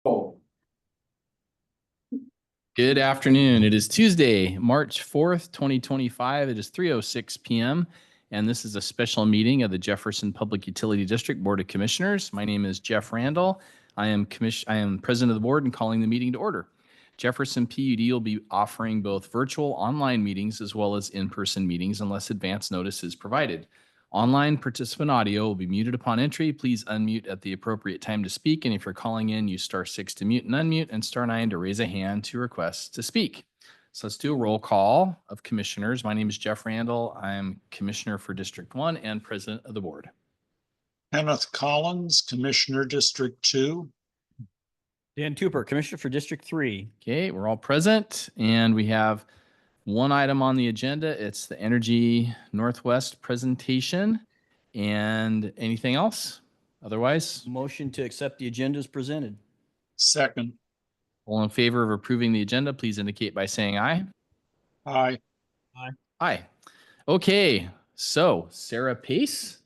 Oh. Good afternoon. It is Tuesday, March 4th, 2025. It is 3:06 p.m. and this is a special meeting of the Jefferson Public Utility District Board of Commissioners. My name is Jeff Randall. I am president of the board and calling the meeting to order. Jefferson PUD will be offering both virtual online meetings as well as in-person meetings unless advance notice is provided. Online participant audio will be muted upon entry. Please unmute at the appropriate time to speak. And if you're calling in, use *6 to mute and unmute and *9 to raise a hand to request to speak. So let's do a roll call of commissioners. My name is Jeff Randall. I'm commissioner for District 1 and president of the board. Kenneth Collins, Commissioner, District 2. Dan Tupper, Commissioner for District 3. Okay, we're all present and we have one item on the agenda. It's the Energy Northwest presentation. And anything else? Otherwise, Motion to accept the agenda is presented. Second. all in favor of approving the agenda, please indicate by saying aye. Aye. Aye. Okay, so Sarah Pace.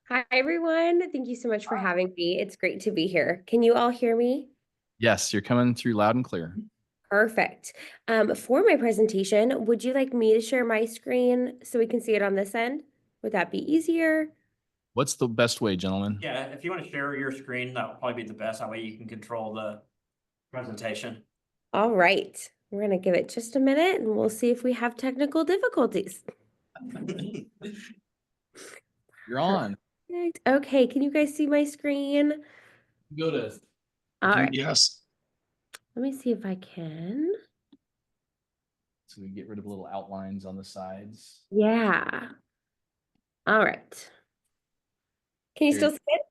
Hi, everyone. Thank you so much for having me. It's great to be here. Can you all hear me? Yes, you're coming through loud and clear. Perfect. For my presentation, would you like me to share my screen so we can see it on this end? Would that be easier? What's the best way, gentlemen? Yeah, if you want to share your screen, that would probably be the best. That way you can control the presentation. All right. We're going to give it just a minute and we'll see if we have technical difficulties. You're on. Perfect. Okay, can you guys see my screen? Go to. All right. Yes. Let me see if I can. So we get rid of little outlines on the sides. Yeah. All right. Can you still see it?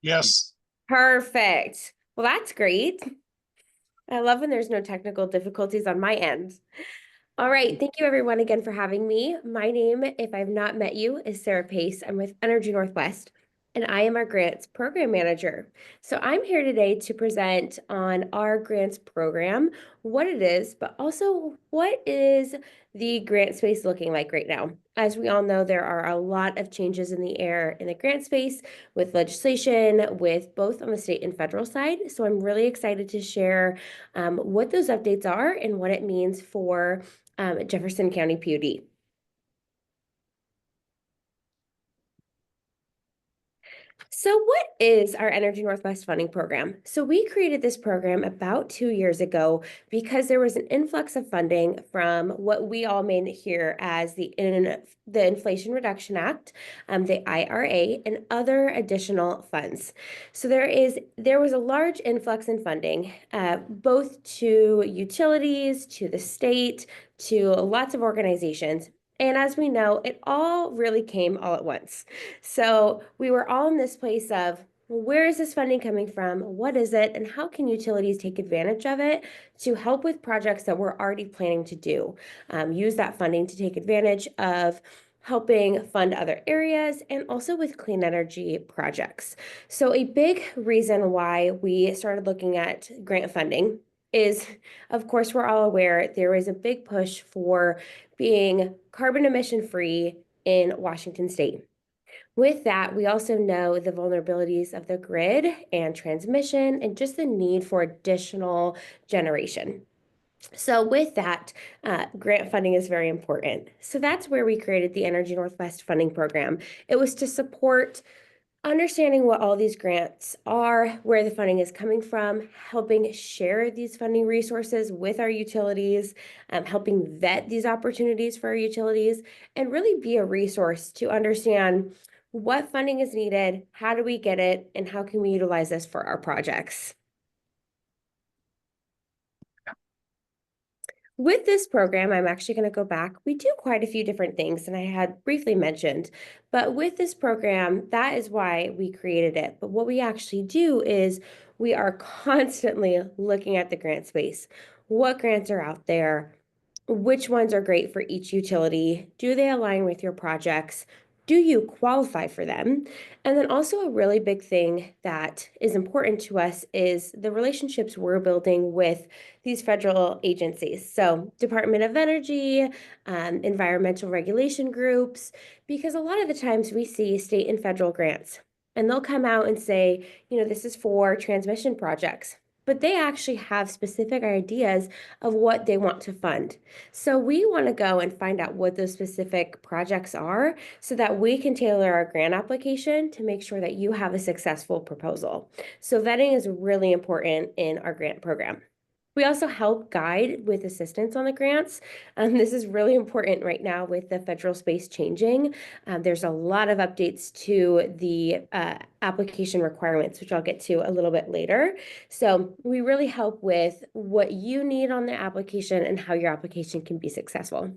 Yes. Perfect. Well, that's great. I love when there's no technical difficulties on my end. All right. Thank you everyone again for having me. My name, if I've not met you, is Sarah Pace. I'm with Energy Northwest, and I am our grants program manager. So I'm here today to present on our grants program, what it is, but also what is the grant space looking like right now. As we all know, there are a lot of changes in the air in the grant space with legislation, with both on the state and federal side. So I'm really excited to share what those updates are and what it means for Jefferson County PUD. So what is our Energy Northwest funding program? So we created this program about 2 years ago because there was an influx of funding from what we all may hear as the Inflation Reduction Act, the IRA, and other additional funds. So there was a large influx in funding, both to utilities, to the state, to lots of organizations. And as we know, it all really came all at once. So we were all in this place of, where is this funding coming from? What is it? And how can utilities take advantage of it to help with projects that we're already planning to do? Use that funding to take advantage of helping fund other areas and also with clean energy projects. So a big reason why we started looking at grant funding is, of course, we're all aware there is a big push for being carbon emission free in Washington state. With that, we also know the vulnerabilities of the grid and transmission and just the need for additional generation. So with that, grant funding is very important. So that's where we created the Energy Northwest funding program. It was to support understanding what all these grants are, where the funding is coming from, helping share these funding resources with our utilities, helping vet these opportunities for our utilities, and really be a resource to understand what funding is needed, how do we get it, and how can we utilize this for our projects. With this program, I'm actually going to go back. We do quite a few different things, and I had briefly mentioned, but with this program, that is why we created it. But what we actually do is we are constantly looking at the grant space. What grants are out there? Which ones are great for each utility? Do they align with your projects? Do you qualify for them? And then also a really big thing that is important to us is the relationships we're building with these federal agencies. So Department of Energy, environmental regulation groups, because a lot of the times we see state and federal grants. and they'll come out and say, this is for transmission projects, but they actually have specific ideas of what they want to fund. So we want to go and find out what those specific projects are so that we can tailor our grant application to make sure that you have a successful proposal. So vetting is really important in our grant program. We also help guide with assistance on the grants. This is really important right now with the federal space changing. There's a lot of updates to the application requirements, which I'll get to a little bit later. So we really help with what you need on the application and how your application can be successful.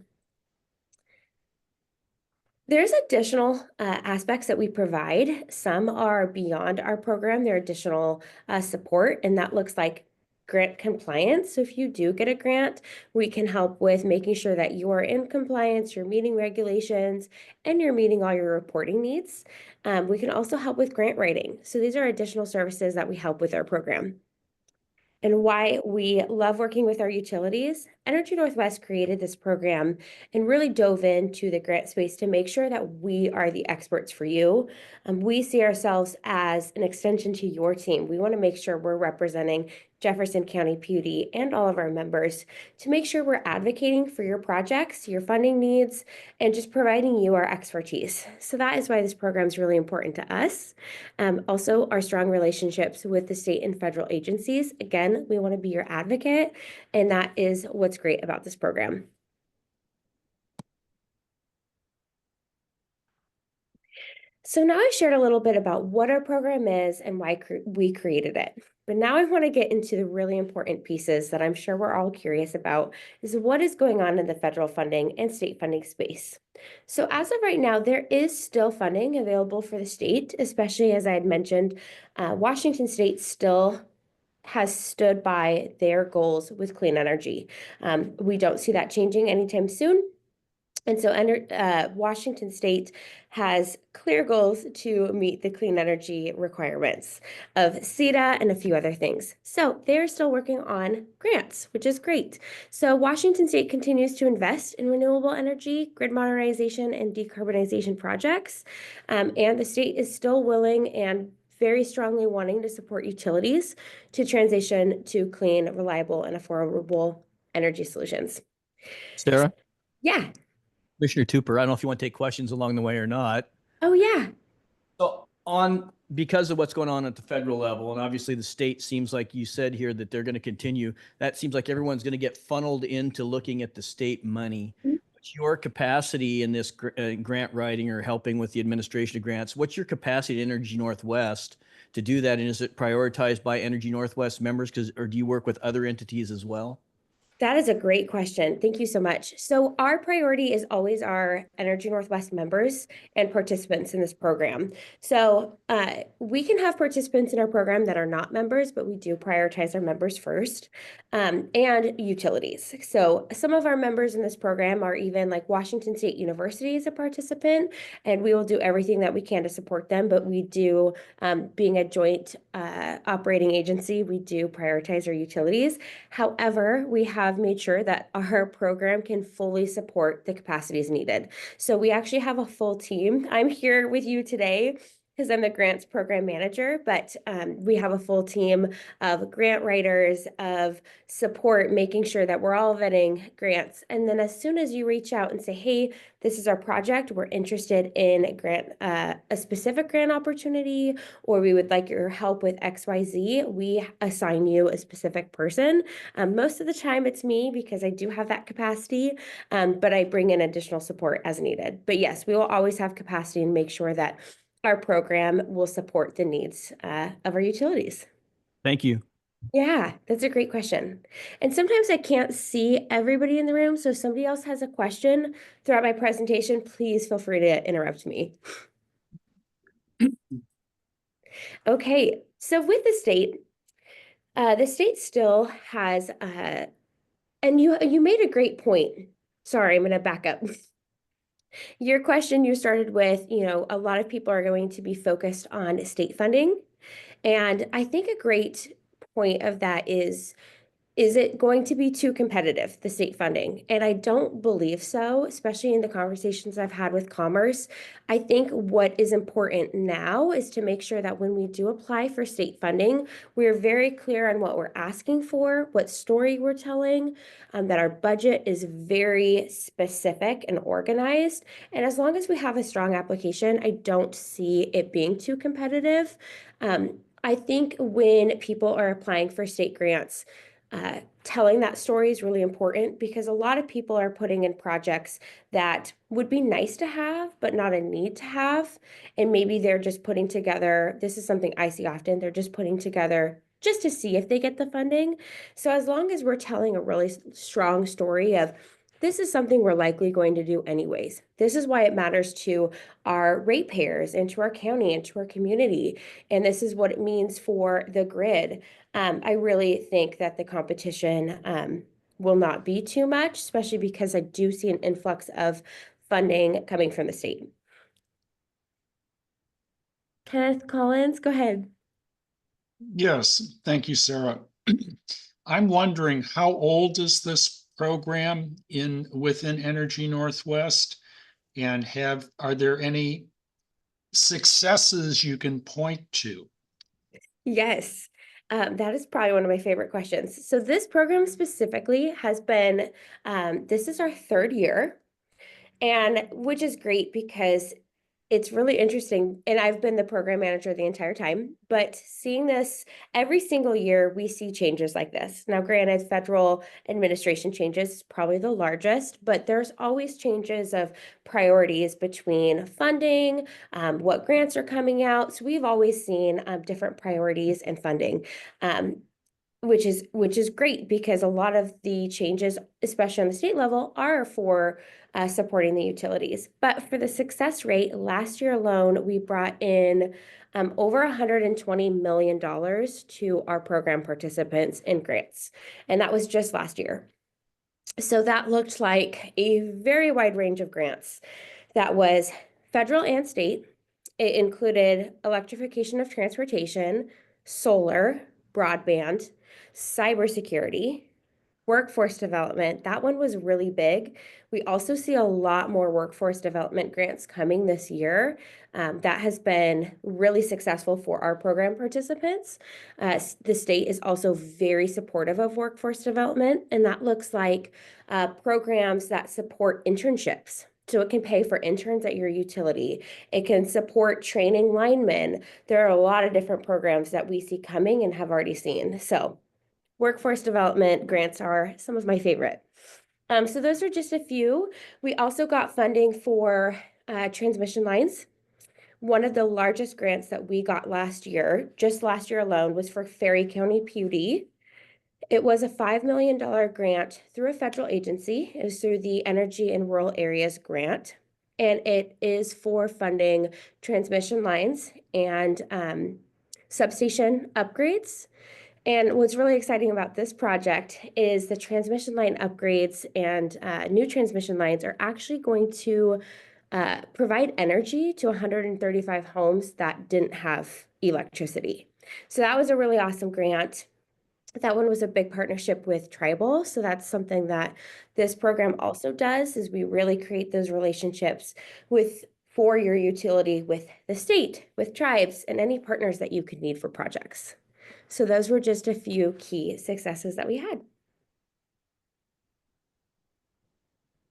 There's additional aspects that we provide. Some are beyond our program. They're additional support, and that looks like grant compliance. So if you do get a grant, we can help with making sure that you're in compliance, you're meeting regulations, and you're meeting all your reporting needs. We can also help with grant writing. So these are additional services that we help with our program. And why we love working with our utilities, Energy Northwest created this program and really dove into the grant space to make sure that we are the experts for you. We see ourselves as an extension to your team. We want to make sure we're representing Jefferson County PD and all of our members to make sure we're advocating for your projects, your funding needs, and just providing you our expertise. So that is why this program is really important to us. Also, our strong relationships with the state and federal agencies. Again, we want to be your advocate, and that is what's great about this program. So now I shared a little bit about what our program is and why we created it. But now I want to get into the really important pieces that I'm sure we're all curious about, is what is going on in the federal funding and state funding space. So as of right now, there is still funding available for the state, especially as I had mentioned, Washington State still has stood by their goals with clean energy. We don't see that changing anytime soon. And so Washington State has clear goals to meet the clean energy requirements of CETA and a few other things. So they're still working on grants, which is great. So Washington State continues to invest in renewable energy, grid modernization, and decarbonization projects. And the state is still willing and very strongly wanting to support utilities to transition to clean, reliable, and affordable energy solutions. Sarah, Yeah. Commissioner Tupper, I don't know if you want to take questions along the way or not. Oh, yeah. So because of what's going on at the federal level, and obviously the state seems like you said here that they're going to continue, that seems like everyone's going to get funneled into looking at the state money. What's your capacity in this grant writing or helping with the administration of grants? What's your capacity at Energy Northwest to do that? And is it prioritized by Energy Northwest members, or do you work with other entities as well? That is a great question. Thank you so much. So our priority is always our Energy Northwest members and participants in this program. So we can have participants in our program that are not members, but we do prioritize our members first, and utilities. So some of our members in this program are even like Washington State University is a participant, and we will do everything that we can to support them. But we do, being a joint operating agency, we do prioritize our utilities. However, we have made sure that our program can fully support the capacities needed. So we actually have a full team. I'm here with you today because I'm the grants program manager, but we have a full team of grant writers, of support, making sure that we're all vetting grants. And then as soon as you reach out and say, hey, this is our project, we're interested in a specific grant opportunity, or we would like your help with XYZ, we assign you a specific person. Most of the time it's me because I do have that capacity, but I bring in additional support as needed. But yes, we will always have capacity and make sure that our program will support the needs of our utilities. Thank you. Yeah, that's a great question. And sometimes I can't see everybody in the room. So if somebody else has a question throughout my presentation, please feel free to interrupt me. Okay, so with the state still has, and you made a great point. Sorry, I'm going to back up. Your question, you started with, a lot of people are going to be focused on state funding. And I think a great point of that is Is it going to be too competitive, the state funding? And I don't believe so, especially in the conversations I've had with Commerce. I think what is important now is to make sure that when we do apply for state funding, we're very clear on what we're asking for, what story we're telling, that our budget is very specific and organized. And as long as we have a strong application, I don't see it being too competitive. I think when people are applying for state grants, telling that story is really important because a lot of people are putting in projects that would be nice to have, but not a need to have. And maybe they're just putting together, this is something I see often, they're just putting together just to see if they get the funding. So as long as we're telling a really strong story of, this is something we're likely going to do anyways. This is why it matters to our ratepayers and to our county and to our community. And this is what it means for the grid. I really think that the competition will not be too much, especially because I do see an influx of funding coming from the state. Kenneth Collins, go ahead. Yes, thank you, Sarah. I'm wondering, how old is this program within Energy Northwest? And are there any successes you can point to? Yes, that is probably one of my favorite questions. So this program specifically has been, this is our third year, and which is great because it's really interesting. And I've been the program manager the entire time, but seeing this every single year, we see changes like this. Now, granted, federal administration changes is probably the largest, but there's always changes of priorities between funding, what grants are coming out. So we've always seen different priorities and funding. Which is great because a lot of the changes, especially on the state level, are for supporting the utilities. But for the success rate, last year alone, we brought in over $120 million to our program participants in grants. And that was just last year. So that looked like a very wide range of grants. That was federal and state. It included electrification of transportation, solar, broadband, cybersecurity, workforce development. That one was really big. We also see a lot more workforce development grants coming this year. That has been really successful for our program participants. The state is also very supportive of workforce development, and that looks like programs that support internships. So it can pay for interns at your utility. It can support training linemen. There are a lot of different programs that we see coming and have already seen. So workforce development grants are some of my favorite. So those are just a few. We also got funding for transmission lines. One of the largest grants that we got last year, just last year alone, was for Ferry County PUD. It was a $5 million grant through a federal agency. It was through the Energy in Rural Areas grant. And it is for funding transmission lines and substation upgrades. And what's really exciting about this project is the transmission line upgrades and new transmission lines are actually going to provide energy to 135 homes that didn't have electricity. So that was a really awesome grant. That one was a big partnership with Tribal. So that's something that this program also does, is we really create those relationships for your utility with the state, with tribes, and any partners that you could need for projects. So those were just a few key successes that we had.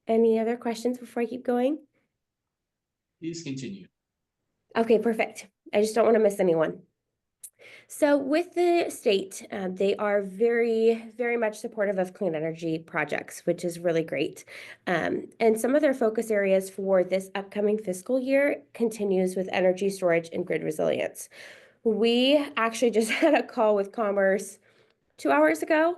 Any other questions before I keep going? Please continue. Okay, perfect. I just don't want to miss anyone. So with the state, they are very, very much supportive of clean energy projects, which is really great. And some of their focus areas for this upcoming fiscal year continues with energy storage and grid resilience. We actually just had a call with Commerce 2 hours ago,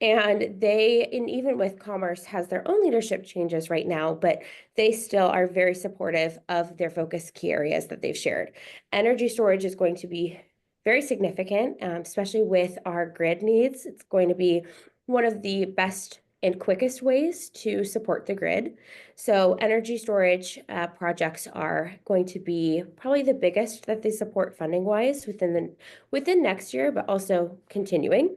and even with Commerce has their own leadership changes right now, but they still are very supportive of their focus key areas that they've shared. Energy storage is going to be very significant, especially with our grid needs. It's going to be one of the best and quickest ways to support the grid. So energy storage projects are going to be probably the biggest that they support funding wise within next year, but also continuing.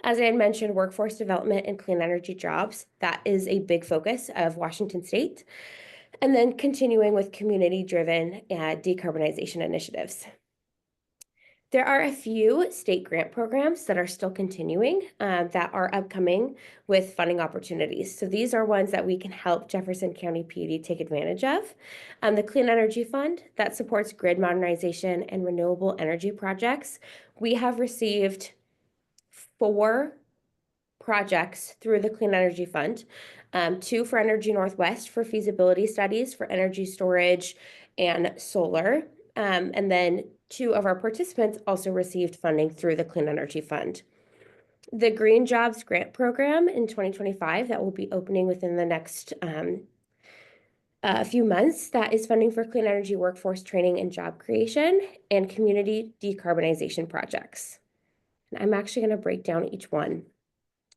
As I had mentioned, workforce development and clean energy jobs, that is a big focus of Washington State. And then continuing with community-driven decarbonization initiatives. There are a few state grant programs that are still continuing that are upcoming with funding opportunities. So these are ones that we can help Jefferson County PD take advantage of. The Clean Energy Fund that supports grid modernization and renewable energy projects. We have received 4 projects through the Clean Energy Fund, 2 for Energy Northwest for feasibility studies for energy storage and solar. And then 2 of our participants also received funding through the Clean Energy Fund. The Green Jobs Grant Program in 2025 that will be opening within the next few months, that is funding for clean energy workforce training and job creation and community decarbonization projects. And I'm actually going to break down each one.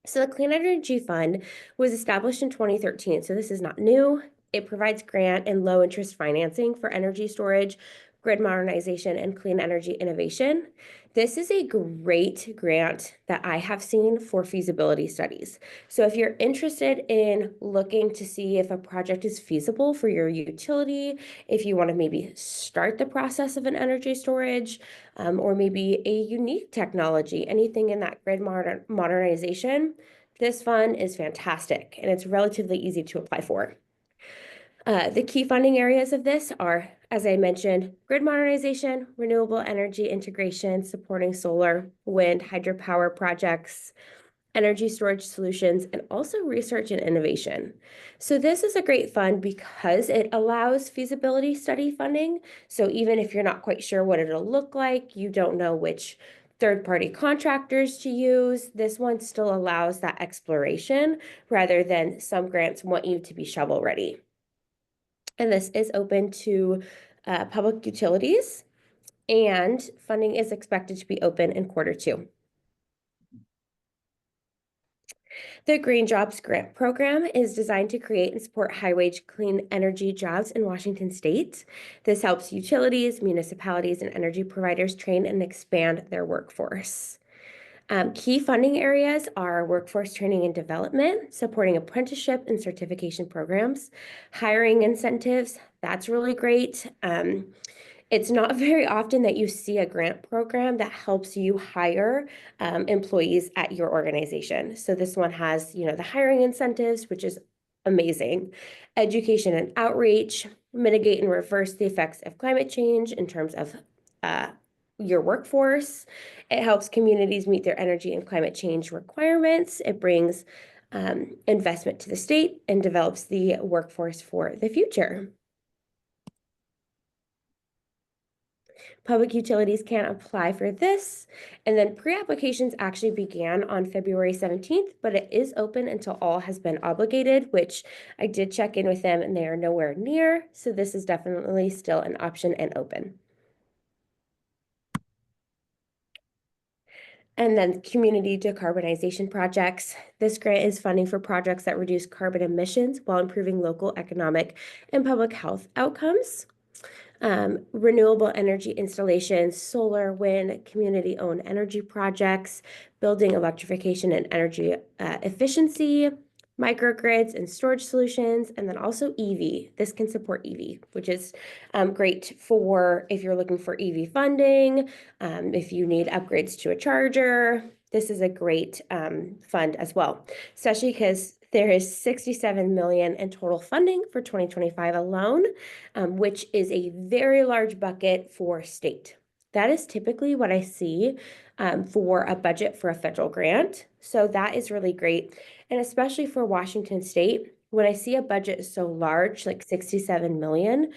So the Clean Energy Fund was established in 2013, so this is not new. It provides grant and low interest financing for energy storage, grid modernization, and clean energy innovation. This is a great grant that I have seen for feasibility studies. So if you're interested in looking to see if a project is feasible for your utility, if you want to maybe start the process of an energy storage, or maybe a unique technology, anything in that grid modernization, this fund is fantastic and it's relatively easy to apply for. The key funding areas of this are, as I mentioned, grid modernization, renewable energy integration, supporting solar, wind, hydropower projects, energy storage solutions, and also research and innovation. So this is a great fund because it allows feasibility study funding. So even if you're not quite sure what it'll look like, you don't know which third-party contractors to use, this one still allows that exploration rather than some grants want you to be shovel ready. And this is open to public utilities, and funding is expected to be open in Q2. The Green Jobs Grant Program is designed to create and support high-wage clean energy jobs in Washington State. This helps utilities, municipalities, and energy providers train and expand their workforce. Key funding areas are workforce training and development, supporting apprenticeship and certification programs, hiring incentives. That's really great. It's not very often that you see a grant program that helps you hire employees at your organization. So this one has, the hiring incentives, which is amazing. Education and outreach, mitigate and reverse the effects of climate change in terms of your workforce. It helps communities meet their energy and climate change requirements. It brings investment to the state and develops the workforce for the future. Public utilities can apply for this. And then pre-applications actually began on February 17th, but it is open until all has been obligated, which I did check in with them and they are nowhere near. So this is definitely still an option and open. And then community decarbonization projects. This grant is funding for projects that reduce carbon emissions while improving local economic and public health outcomes. Renewable energy installations, solar, wind, community-owned energy projects, building electrification and energy efficiency, microgrids and storage solutions, and then also EV. This can support EV, which is great for if you're looking for EV funding, if you need upgrades to a charger. This is a great fund as well, especially because there is $67 million in total funding for 2025 alone, which is a very large bucket for state. That is typically what I see for a budget for a federal grant. So that is really great. And especially for Washington State, when I see a budget so large, like $67 million,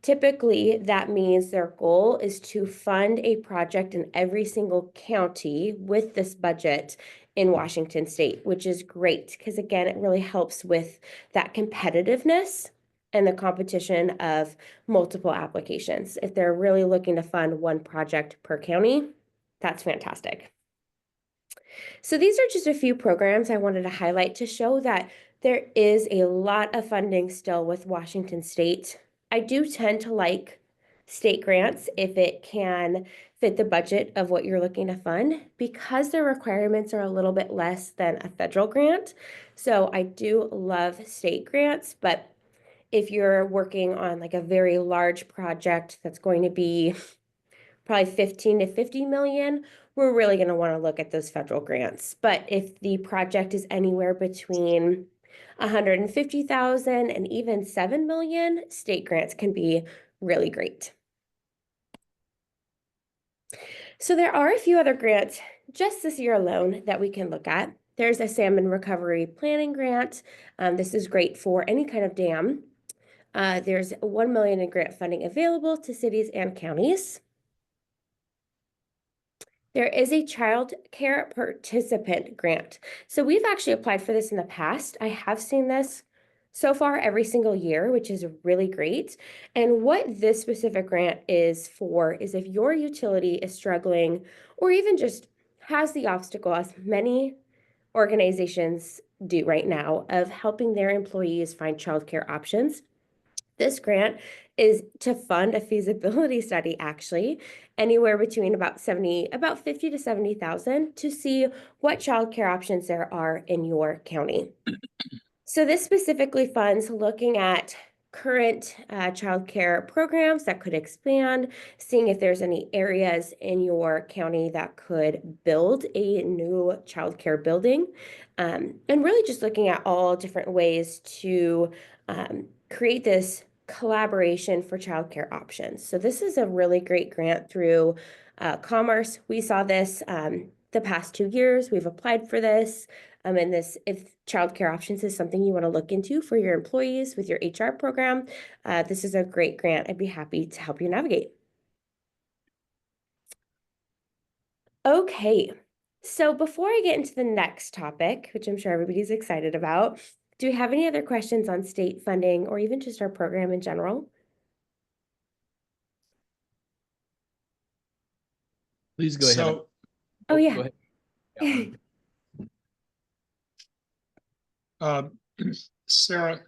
typically that means their goal is to fund a project in every single county with this budget in Washington State, which is great because again, it really helps with that competitiveness and the competition of multiple applications. If they're really looking to fund one project per county, that's fantastic. So these are just a few programs I wanted to highlight to show that there is a lot of funding still with Washington State. I do tend to like state grants if it can fit the budget of what you're looking to fund, because their requirements are a little bit less than a federal grant. So I do love state grants, but if you're working on like a very large project that's going to be probably 15 to 50 million, we're really going to want to look at those federal grants. But if the project is anywhere between 150,000 and even 7 million, state grants can be really great. So there are a few other grants just this year alone that we can look at. There's a salmon recovery planning grant. This is great for any kind of dam. There's 1 million in grant funding available to cities and counties. There is a child care participant grant. So we've actually applied for this in the past. I have seen this so far every single year, which is really great. And what this specific grant is for is if your utility is struggling or even just has the obstacle, as many organizations do right now, of helping their employees find childcare options. This grant is to fund a feasibility study, actually, anywhere between about 50 to 70,000 to see what childcare options there are in your county. So this specifically funds looking at current childcare programs that could expand, seeing if there's any areas in your county that could build a new childcare building, and really just looking at all different ways to create this collaboration for childcare options. So this is a really great grant through Commerce. We saw this the past 2 years. We've applied for this. And this, if childcare options is something you want to look into for your employees with your HR program, this is a great grant. I'd be happy to help you navigate. Okay, so before I get into the next topic, which I'm sure everybody's excited about, do we have any other questions on state funding or even just our program in general? Please go ahead. So, Oh, yeah. Go ahead. Sarah,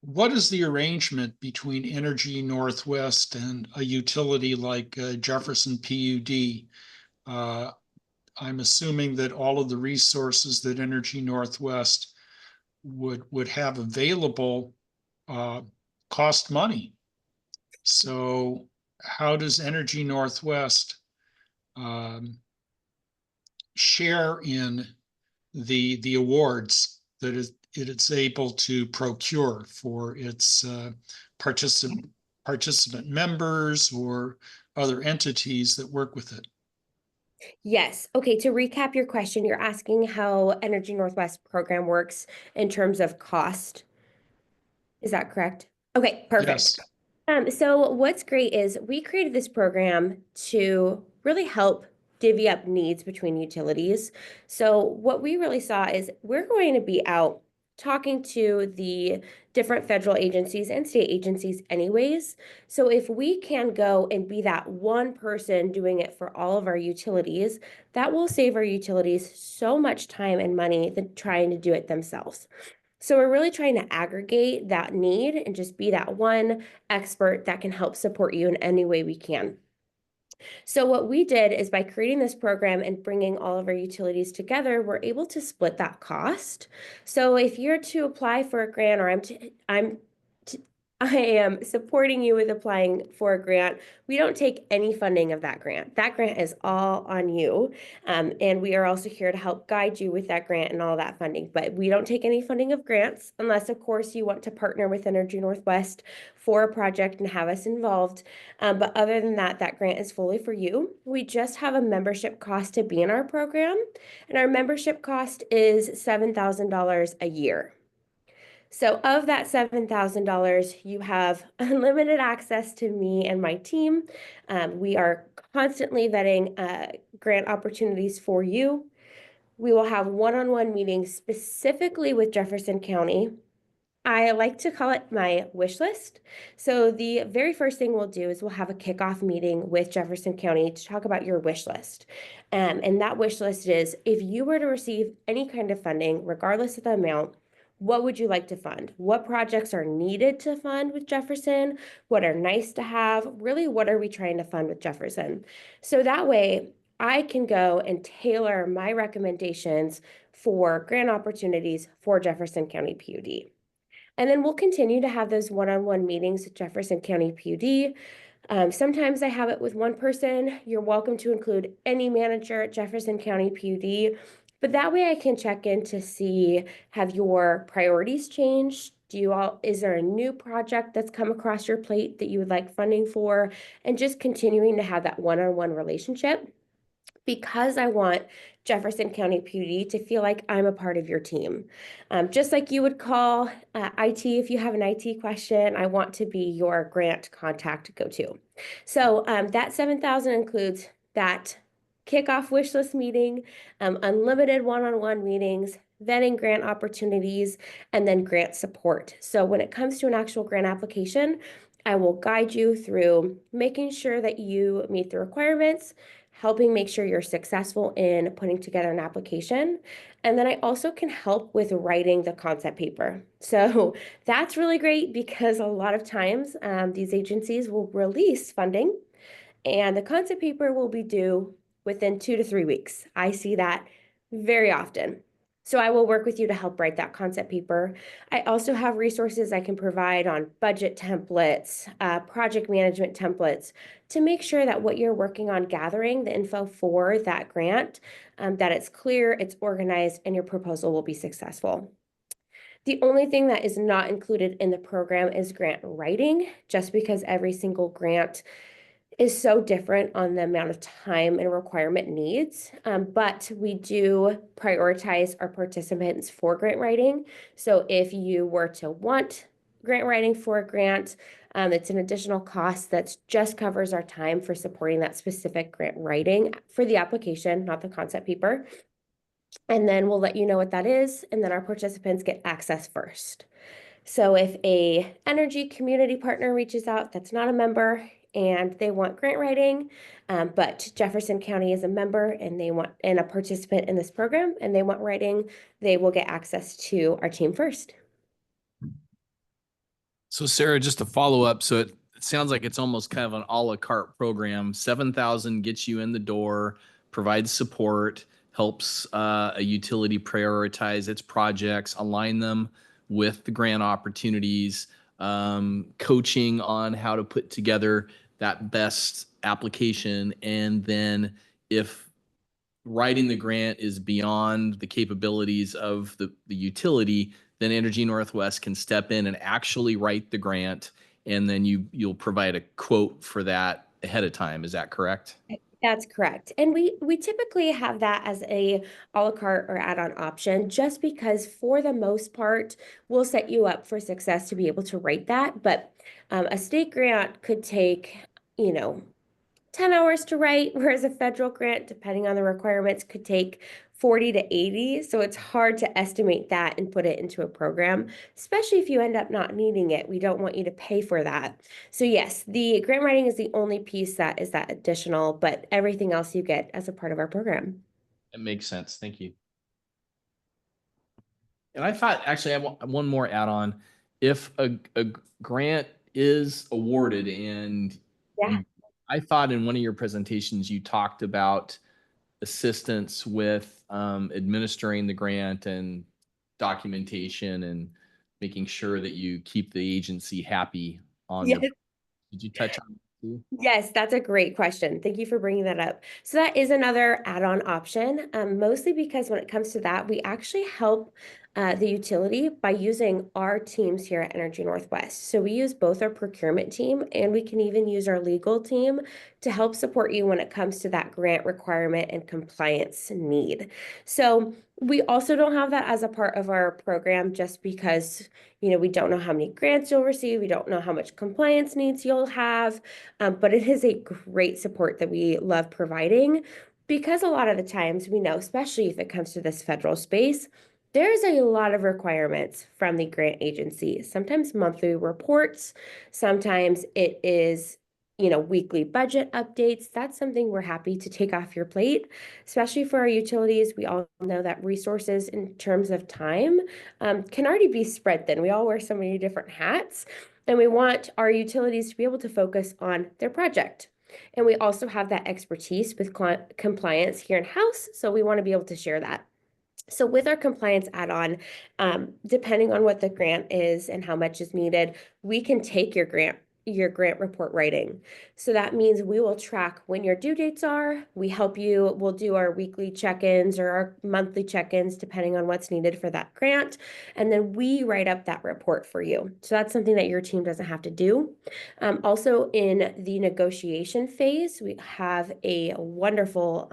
what is the arrangement between Energy Northwest and a utility like Jefferson PUD? I'm assuming that all of the resources that Energy Northwest would have available cost money. So how does Energy Northwest share in the awards that it's able to procure for its participant members or other entities that work with it? Yes. Okay, to recap your question, you're asking how Energy Northwest program works in terms of cost. Is that correct? Okay, perfect. Yes. So what's great is we created this program to really help divvy up needs between utilities. So what we really saw is we're going to be out talking to the different federal agencies and state agencies anyways. So if we can go and be that one person doing it for all of our utilities, that will save our utilities so much time and money than trying to do it themselves. So we're really trying to aggregate that need and just be that one expert that can help support you in any way we can. So what we did is by creating this program and bringing all of our utilities together, we're able to split that cost. So if you're to apply for a grant, or I am supporting you with applying for a grant, we don't take any funding of that grant. That grant is all on you. And we are also here to help guide you with that grant and all that funding. But we don't take any funding of grants unless, of course, you want to partner with Energy Northwest for a project and have us involved. But other than that, that grant is fully for you. We just have a membership cost to be in our program. And our membership cost is $7,000 a year. So of that $7,000, you have unlimited access to me and my team. We are constantly vetting grant opportunities for you. We will have one-on-one meetings specifically with Jefferson County. I like to call it my wish list. So the very first thing we'll do is we'll have a kickoff meeting with Jefferson County to talk about your wish list. And that wish list is, if you were to receive any kind of funding, regardless of the amount, what would you like to fund? What projects are needed to fund with Jefferson? What are nice to have? Really, what are we trying to fund with Jefferson? So that way I can go and tailor my recommendations for grant opportunities for Jefferson County PUD. And then we'll continue to have those one-on-one meetings with Jefferson County PUD. Sometimes I have it with one person. You're welcome to include any manager at Jefferson County PUD, but that way I can check in to see, have your priorities changed? Is there a new project that's come across your plate that you would like funding for? And just continuing to have that one-on-one relationship, because I want Jefferson County PUD to feel like I'm a part of your team. Just like you would call IT if you have an IT question, I want to be your grant contact to go to. So that 7,000 includes that kickoff wish list meeting, unlimited one-on-one meetings, vetting grant opportunities, and then grant support. So when it comes to an actual grant application, I will guide you through making sure that you meet the requirements, helping make sure you're successful in putting together an application. And then I also can help with writing the concept paper. So that's really great because a lot of times these agencies will release funding and the concept paper will be due within 2 to 3 weeks. I see that very often. So I will work with you to help write that concept paper. I also have resources I can provide on budget templates, project management templates, to make sure that what you're working on gathering the info for that grant, that it's clear, it's organized, and your proposal will be successful. The only thing that is not included in the program is grant writing, just because every single grant is so different on the amount of time and requirement needs. But we do prioritize our participants for grant writing. So if you were to want grant writing for a grant, it's an additional cost that just covers our time for supporting that specific grant writing for the application, not the concept paper. And then we'll let you know what that is, and then our participants get access first. So if a energy community partner reaches out that's not a member and they want grant writing, but Jefferson County is a member and a participant in this program and they want writing, they will get access to our team first. So Sarah, just to follow up, so it sounds like it's almost kind of an a la carte program. 7,000 gets you in the door, provides support, helps a utility prioritize its projects, align them with the grant opportunities, coaching on how to put together that best application. And then if writing the grant is beyond the capabilities of the utility, then Energy Northwest can step in and actually write the grant, and then you'll provide a quote for that ahead of time. Is that correct? That's correct. And we typically have that as a la carte or add-on option, just because for the most part, we'll set you up for success to be able to write that. But a state grant could take, 10 hours to write, whereas a federal grant, depending on the requirements, could take 40 to 80. So it's hard to estimate that and put it into a program, especially if you end up not needing it. We don't want you to pay for that. So yes, the grant writing is the only piece that is that additional, but everything else you get as a part of our program. It makes sense. Thank you. And I thought, actually, I have one more add-on. If a grant is awarded and Yeah. I thought in one of your presentations, you talked about assistance with administering the grant and documentation and making sure that you keep the agency happy on Yes. Did you touch on that too? Yes, that's a great question. Thank you for bringing that up. So that is another add-on option, mostly because when it comes to that, we actually help the utility by using our teams here at Energy Northwest. So we use both our procurement team and we can even use our legal team to help support you when it comes to that grant requirement and compliance need. So we also don't have that as a part of our program just because, we don't know how many grants you'll receive. We don't know how much compliance needs you'll have, but it is a great support that we love providing, because a lot of the times we know, especially if it comes to this federal space, there's a lot of requirements from the grant agency, sometimes monthly reports, sometimes it is weekly budget updates. That's something we're happy to take off your plate, especially for our utilities. We all know that resources in terms of time can already be spread thin. We all wear so many different hats, and we want our utilities to be able to focus on their project. And we also have that expertise with compliance here in-house, so we want to be able to share that. So with our compliance add-on, depending on what the grant is and how much is needed, we can take your grant report writing. So that means we will track when your due dates are. We'll do our weekly check-ins or our monthly check-ins, depending on what's needed for that grant. And then we write up that report for you. So that's something that your team doesn't have to do. Also in the negotiation phase, we have a wonderful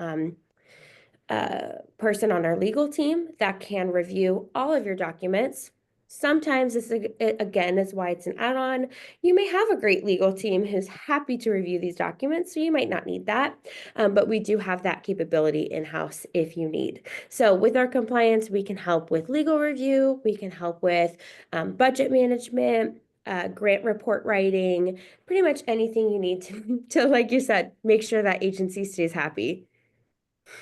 person on our legal team that can review all of your documents. Sometimes this, again, is why it's an add-on. You may have a great legal team who's happy to review these documents, so you might not need that. But we do have that capability in-house if you need. So with our compliance, we can help with legal review. We can help with budget management, grant report writing, pretty much anything you need to, like you said, make sure that agency stays happy.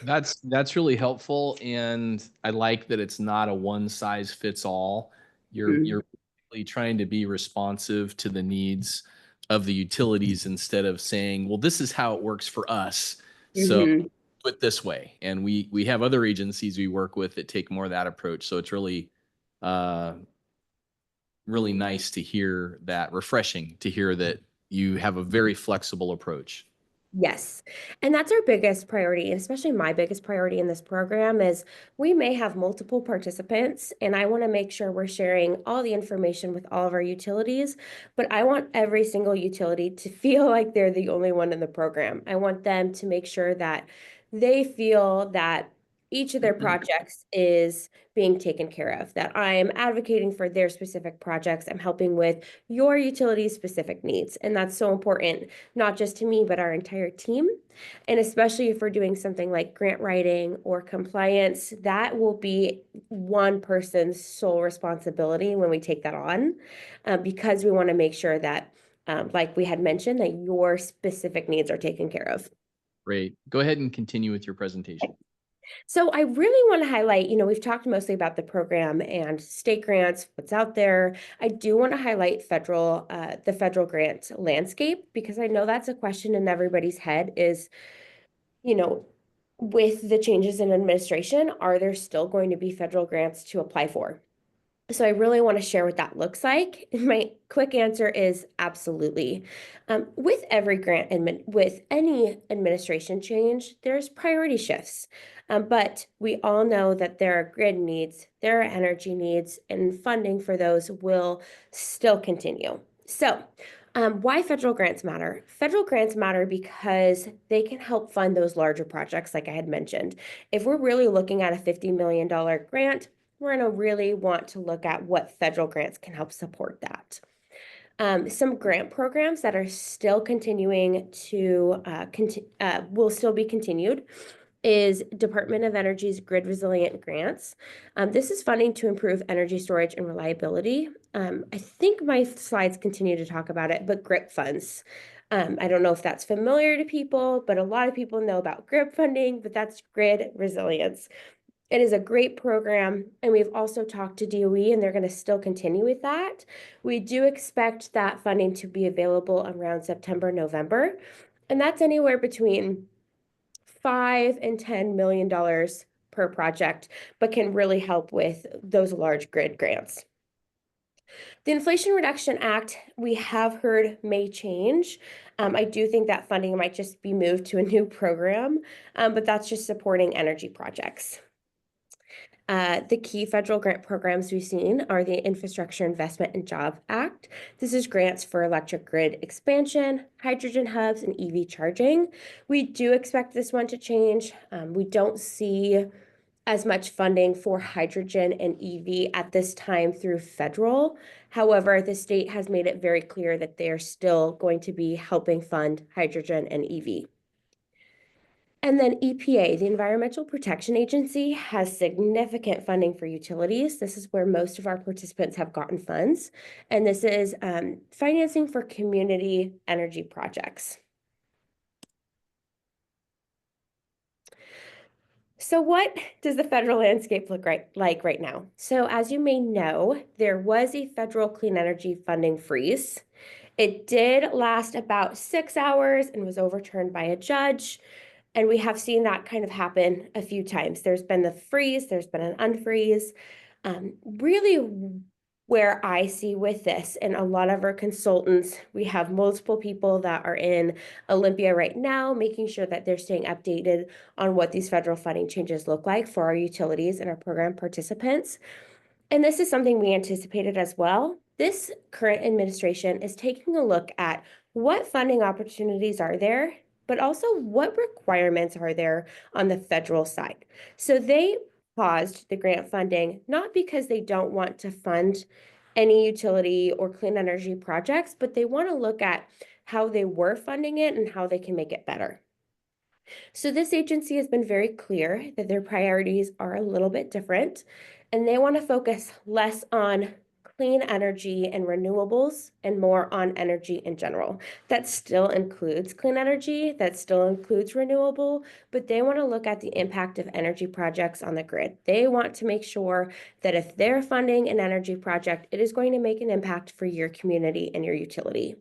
That's really helpful, and I like that it's not a one size fits all. You're really trying to be responsive to the needs of the utilities instead of saying, well, this is how it works for us, so do it this way. And we have other agencies we work with that take more of that approach. So it's really really nice to hear that, refreshing to hear that you have a very flexible approach. Yes. And that's our biggest priority, and especially my biggest priority in this program is we may have multiple participants, and I want to make sure we're sharing all the information with all of our utilities, but I want every single utility to feel like they're the only one in the program. I want them to make sure that they feel that each of their projects is being taken care of, that I'm advocating for their specific projects. I'm helping with your utility's specific needs. And that's so important, not just to me, but our entire team. And especially if we're doing something like grant writing or compliance, that will be one person's sole responsibility when we take that on, because we want to make sure that, like we had mentioned, that your specific needs are taken care of. Great. Go ahead and continue with your presentation. So I really want to highlight, we've talked mostly about the program and state grants, what's out there. I do want to highlight the federal grant landscape, because I know that's a question in everybody's head is, with the changes in administration, are there still going to be federal grants to apply for? So I really want to share what that looks like. My quick answer is absolutely. With every grant with any administration change, there's priority shifts. But we all know that there are grid needs, there are energy needs, and funding for those will still continue. So why federal grants matter? Federal grants matter because they can help fund those larger projects like I had mentioned. If we're really looking at a $50 million grant, we're going to really want to look at what federal grants can help support that. Some grant programs that are still continuing to will still be continued is Department of Energy's Grid Resilient Grants. This is funding to improve energy storage and reliability. I think my slides continue to talk about it, but GRIP funds. I don't know if that's familiar to people, but a lot of people know about GRIP funding, but that's grid resilience. It is a great program, and we've also talked to DOE, and they're going to still continue with that. We do expect that funding to be available around September, November, and that's anywhere between $5 and $10 million per project, but can really help with those large grid grants. The Inflation Reduction Act, we have heard may change. I do think that funding might just be moved to a new program, but that's just supporting energy projects. The key federal grant programs we've seen are the Infrastructure Investment and Jobs Act. This is grants for electric grid expansion, hydrogen hubs, and EV charging. We do expect this one to change. We don't see as much funding for hydrogen and EV at this time through federal. However, the state has made it very clear that they are still going to be helping fund hydrogen and EV. And then EPA, the Environmental Protection Agency, has significant funding for utilities. This is where most of our participants have gotten funds. And this is financing for community energy projects. So what does the federal landscape look like right now? So as you may know, there was a federal clean energy funding freeze. It did last about 6 hours and was overturned by a judge. And we have seen that kind of happen a few times. There's been the freeze, there's been an unfreeze. Really where I see with this, and a lot of our consultants, we have multiple people that are in Olympia right now, making sure that they're staying updated on what these federal funding changes look like for our utilities and our program participants. And this is something we anticipated as well. This current administration is taking a look at what funding opportunities are there, but also what requirements are there on the federal side. So they paused the grant funding, not because they don't want to fund any utility or clean energy projects, but they want to look at how they were funding it and how they can make it better. So this agency has been very clear that their priorities are a little bit different, and they want to focus less on clean energy and renewables and more on energy in general. That still includes clean energy, that still includes renewable, but they want to look at the impact of energy projects on the grid. They want to make sure that if they're funding an energy project, it is going to make an impact for your community and your utility.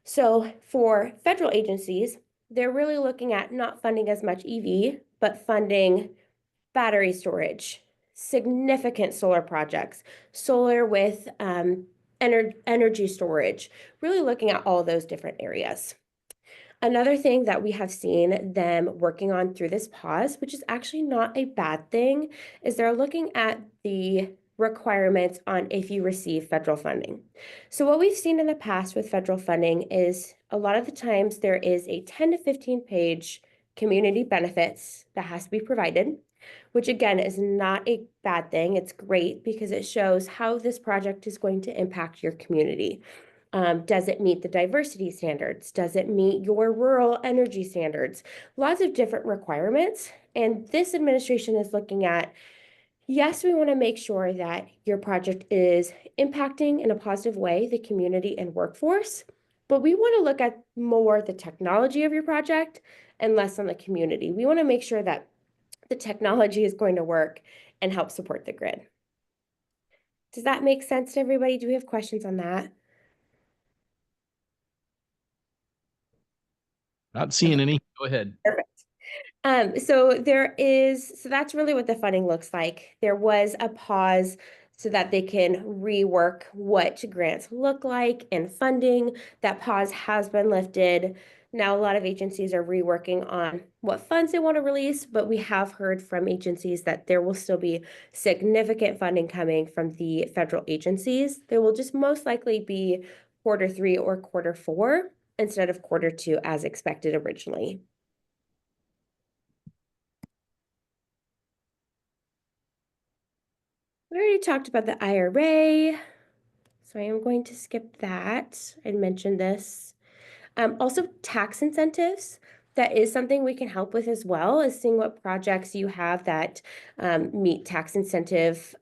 So for federal agencies, they're really looking at not funding as much EV, but funding battery storage, significant solar projects, solar with energy storage, really looking at all those different areas. Another thing that we have seen them working on through this pause, which is actually not a bad thing, is they're looking at the requirements on if you receive federal funding. So what we've seen in the past with federal funding is a lot of the times there is a 10 to 15 page community benefits that has to be provided, which again is not a bad thing. It's great because it shows how this project is going to impact your community. Does it meet the diversity standards? Does it meet your rural energy standards? Lots of different requirements. And this administration is looking at, yes, we want to make sure that your project is impacting in a positive way the community and workforce, but we want to look at more the technology of your project and less on the community. We want to make sure that the technology is going to work and help support the grid. Does that make sense to everybody? Do we have questions on that? Not seeing any. Go ahead. Perfect. So that's really what the funding looks like. There was a pause so that they can rework what grants look like and funding. That pause has been lifted. Now, a lot of agencies are reworking on what funds they want to release, but we have heard from agencies that there will still be significant funding coming from the federal agencies. There will just most likely be Q3 or Q4 instead of Q2 as expected originally. We already talked about the IRA, so I am going to skip that. I mentioned this. Also, tax incentives. That is something we can help with as well, is seeing what projects you have that meet tax incentive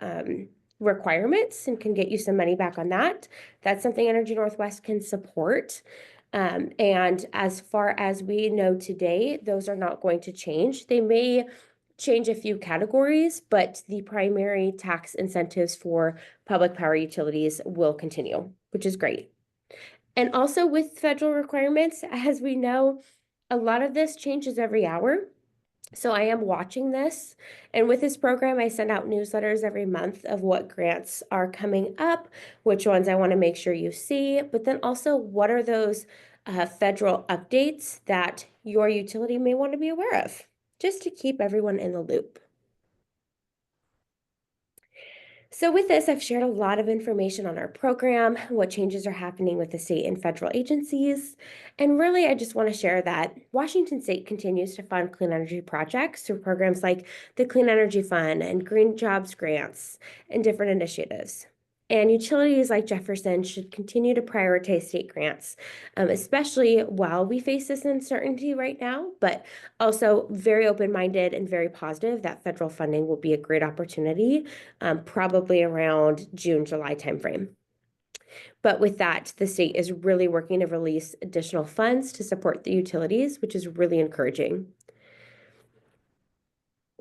requirements and can get you some money back on that. That's something Energy Northwest can support. And as far as we know today, those are not going to change. They may change a few categories, but the primary tax incentives for public power utilities will continue, which is great. And also with federal requirements, as we know, a lot of this changes every hour. So I am watching this. And with this program, I send out newsletters every month of what grants are coming up, which ones I want to make sure you see, but then also what are those federal updates that your utility may want to be aware of, just to keep everyone in the loop. So with this, I've shared a lot of information on our program, what changes are happening with the state and federal agencies. And really, I just want to share that Washington State continues to fund clean energy projects through programs like the Clean Energy Fund and Green Jobs Grants and different initiatives. And utilities like Jefferson should continue to prioritize state grants, especially while we face this uncertainty right now, but also very open-minded and very positive that federal funding will be a great opportunity, probably around June, July timeframe. But with that, the state is really working to release additional funds to support the utilities, which is really encouraging.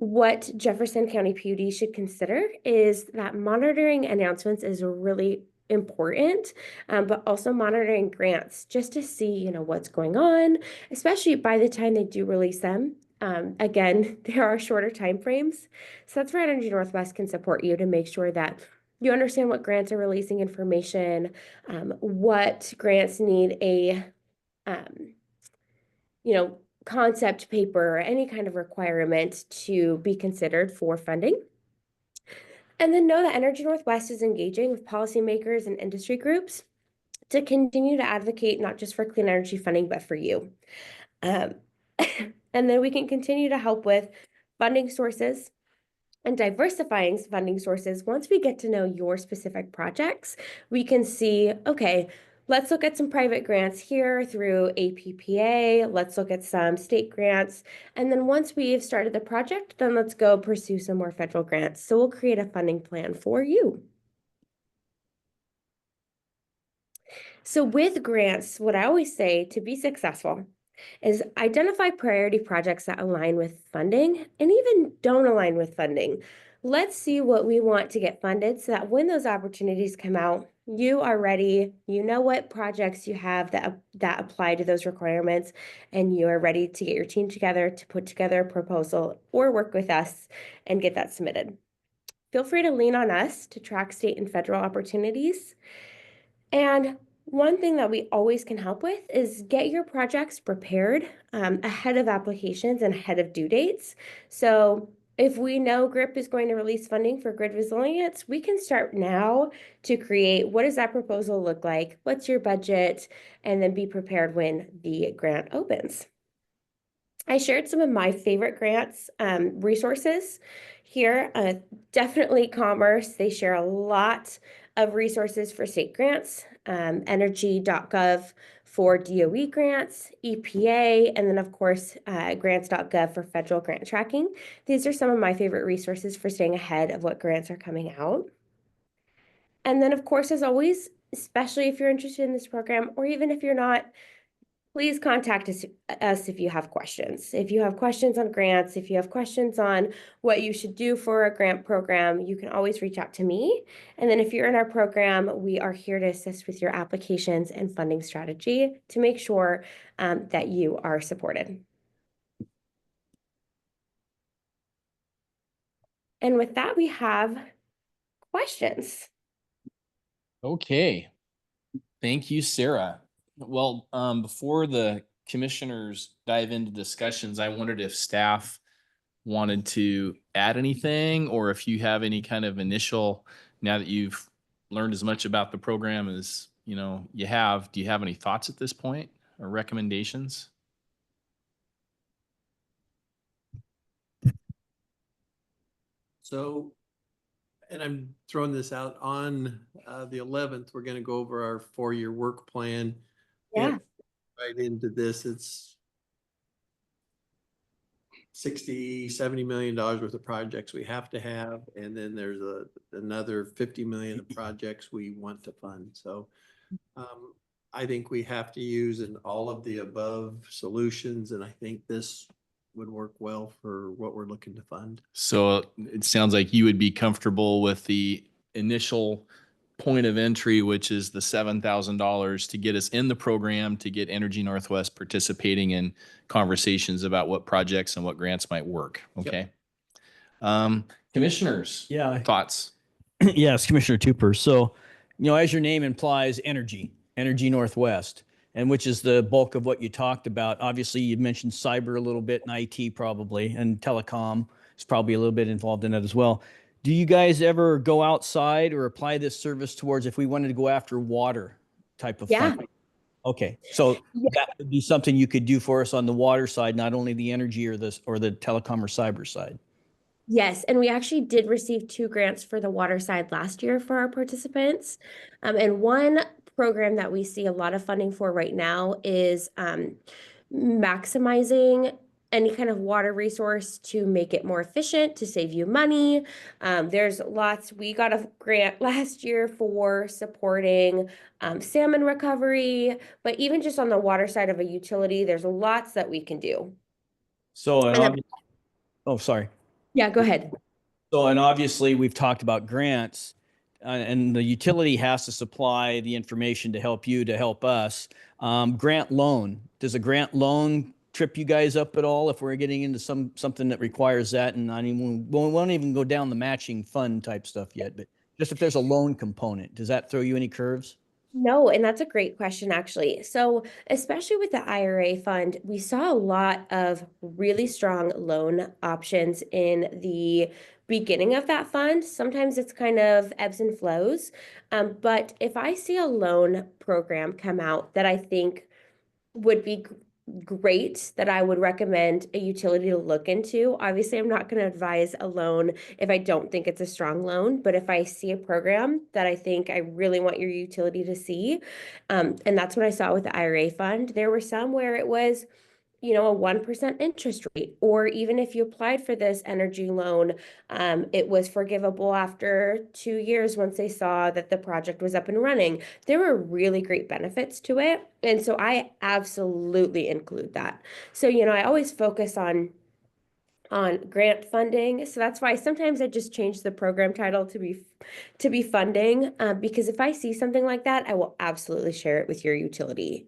What Jefferson County PUD should consider is that monitoring announcements is really important, but also monitoring grants just to see, what's going on, especially by the time they do release them. Again, there are shorter time frames. So that's where Energy Northwest can support you to make sure that you understand what grants are releasing information, what grants need a, concept paper or any kind of requirement to be considered for funding. And then know that Energy Northwest is engaging with policymakers and industry groups to continue to advocate not just for clean energy funding, but for you. And then we can continue to help with funding sources and diversifying funding sources. Once we get to know your specific projects, we can see, okay, let's look at some private grants here through APPA. Let's look at some state grants. And then once we've started the project, then let's go pursue some more federal grants. So we'll create a funding plan for you. So with grants, what I always say to be successful is identify priority projects that align with funding and even don't align with funding. Let's see what we want to get funded so that when those opportunities come out, you are ready, you know what projects you have that apply to those requirements, and you are ready to get your team together to put together a proposal or work with us and get that submitted. Feel free to lean on us to track state and federal opportunities. And one thing that we always can help with is get your projects prepared ahead of applications and ahead of due dates. So if we know GRIP is going to release funding for grid resilience, we can start now to create what does that proposal look like, what's your budget, and then be prepared when the grant opens. I shared some of my favorite grants resources here. Definitely Commerce. They share a lot of resources for state grants, energy.gov for DOE grants, EPA, and then of course, grants.gov for federal grant tracking. These are some of my favorite resources for staying ahead of what grants are coming out. And then of course, as always, especially if you're interested in this program, or even if you're not, please contact us if you have questions. If you have questions on grants, if you have questions on what you should do for a grant program, you can always reach out to me. And then if you're in our program, we are here to assist with your applications and funding strategy to make sure that you are supported. And with that, we have questions. Okay. Thank you, Sarah. Well, before the commissioners dive into discussions, I wondered if staff wanted to add anything, or if you have any kind of initial, now that you've learned as much about the program as you have, do you have any thoughts at this point or recommendations? So, and I'm throwing this out on the 11th, we're going to go over our 4-year work plan. Yeah. Right into this, it's $60-70 million worth of projects we have to have, and then there's another 50 million of projects we want to fund. So I think we have to use an all of the above solutions, and I think this would work well for what we're looking to fund. So it sounds like you would be comfortable with the initial point of entry, which is the $7,000 to get us in the program, to get Energy Northwest participating in conversations about what projects and what grants might work. Okay. Commissioners, Yeah. thoughts? Yes, Commissioner Tupper. So, as your name implies, Energy Northwest, and which is the bulk of what you talked about. Obviously, you mentioned cyber a little bit, and IT probably, and telecom is probably a little bit involved in it as well. Do you guys ever go outside or apply this service towards if we wanted to go after water type of funding? Okay, so that would be something you could do for us on the water side, not only the energy or the telecom or cyber side. Yes, and we actually did receive 2 grants for the water side last year for our participants. And one program that we see a lot of funding for right now is maximizing any kind of water resource to make it more efficient, to save you money. There's lots, we got a grant last year for supporting salmon recovery, but even just on the water side of a utility, there's lots that we can do. So, And then, oh, sorry. yeah, go ahead. So, and obviously we've talked about grants, and the utility has to supply the information to help you, to help us. Grant loan, does a grant loan trip you guys up at all if we're getting into something that requires that? And I mean, we won't even go down the matching fund type stuff yet, but just if there's a loan component, does that throw you any curves? No, and that's a great question, actually. So, especially with the IRA fund, we saw a lot of really strong loan options in the beginning of that fund. Sometimes it's kind of ebbs and flows. But if I see a loan program come out that I think would be great, that I would recommend a utility to look into. Obviously, I'm not going to advise a loan if I don't think it's a strong loan, but if I see a program that I think I really want your utility to see, and that's what I saw with the IRA fund, there were some where it was, a 1% interest rate, or even if you applied for this energy loan, it was forgivable after 2 years once they saw that the project was up and running. There were really great benefits to it. And so I absolutely include that. So, I always focus on grant funding. So that's why sometimes I just change the program title to be funding, because if I see something like that, I will absolutely share it with your utility.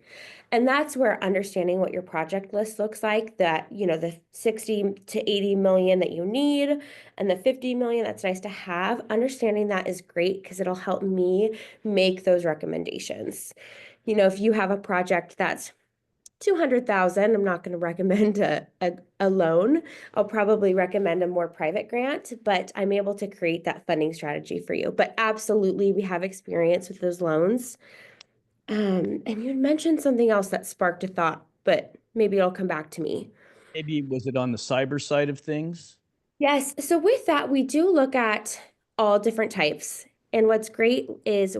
And that's where understanding what your project list looks like, that, the 60 to 80 million that you need and the 50 million that's nice to have, understanding that is great because it'll help me make those recommendations. If you have a project that's 200,000, I'm not going to recommend a loan. I'll probably recommend a more private grant, but I'm able to create that funding strategy for you. But absolutely, we have experience with those loans. And you mentioned something else that sparked a thought, but maybe it'll come back to me. Maybe was it on the cyber side of things? Yes. So with that, we do look at all different types. And what's great is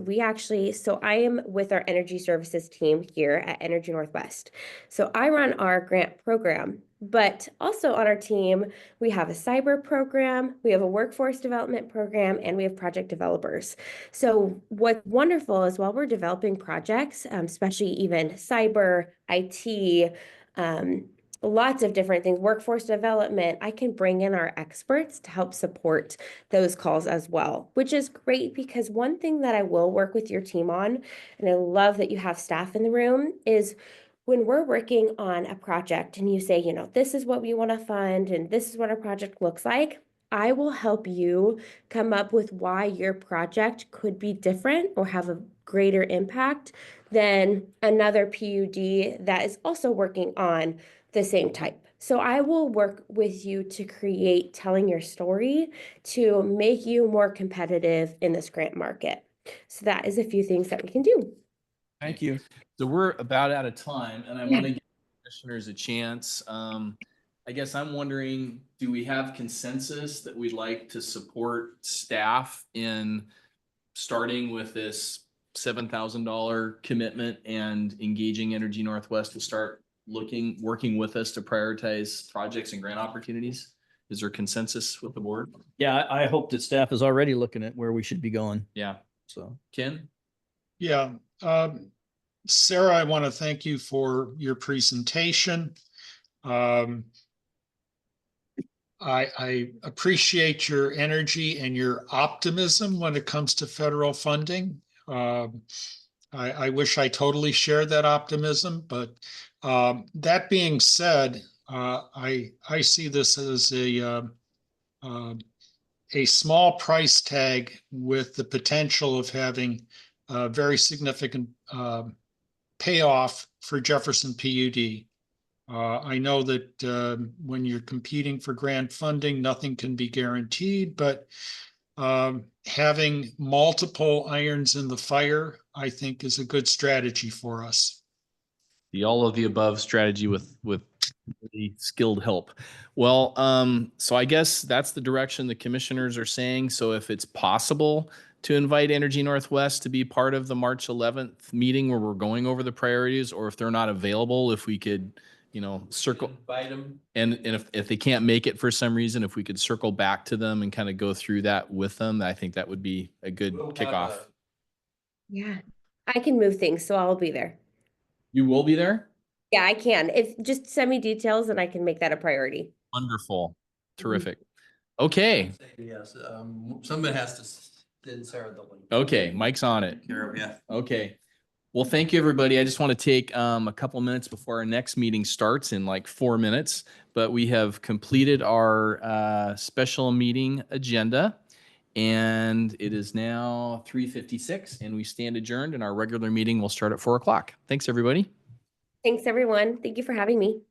so I am with our energy services team here at Energy Northwest. So I run our grant program, but also on our team, we have a cyber program, we have a workforce development program, and we have project developers. So what's wonderful is while we're developing projects, especially even cyber, IT, lots of different things, workforce development, I can bring in our experts to help support those calls as well, which is great because one thing that I will work with your team on, and I love that you have staff in the room, is when we're working on a project and you say, this is what we want to fund and this is what our project looks like, I will help you come up with why your project could be different or have a greater impact than another PUD that is also working on the same type. So I will work with you to create telling your story to make you more competitive in this grant market. So that is a few things that we can do. Thank you. So we're about out of time, and I Yeah. want to give commissioners a chance. I guess I'm wondering, do we have consensus that we'd like to support staff in starting with this $7,000 commitment and engaging Energy Northwest to start working with us to prioritize projects and grant opportunities? Is there consensus with the board? Yeah, I hope that staff is already looking at where we should be going. Yeah. So, Ken? Yeah. Sarah, I want to thank you for your presentation. I appreciate your energy and your optimism when it comes to federal funding. I wish I totally shared that optimism, but that being said, I see this as a small price tag with the potential of having a very significant payoff for Jefferson PUD. I know that when you're competing for grant funding, nothing can be guaranteed, but having multiple irons in the fire, I think, is a good strategy for us. The all of the above strategy with really skilled help. Well, so I guess that's the direction the commissioners are saying. So if it's possible to invite Energy Northwest to be part of the March 11th meeting where we're going over the priorities, or if they're not available, if we could, circle. Invite them. And if they can't make it for some reason, if we could circle back to them and kind of go through that with them, I think that would be a good We'll have kickoff. Yeah, I can move things, so I'll be there. You will be there? Yeah, I can. If just send me details and I can make that a priority. Wonderful. Terrific. Okay. Yes, somebody has to send Sarah the link. Okay. Mike's on it. Yeah. Okay. Well, thank you, everybody. I just want to take a couple minutes before our next meeting starts in like 4 minutes, but we have completed our special meeting agenda. And it is now 3:56 and we stand adjourned, and our regular meeting will start at 4 o'clock. Thanks, everybody. Thanks, everyone. Thank you for having me.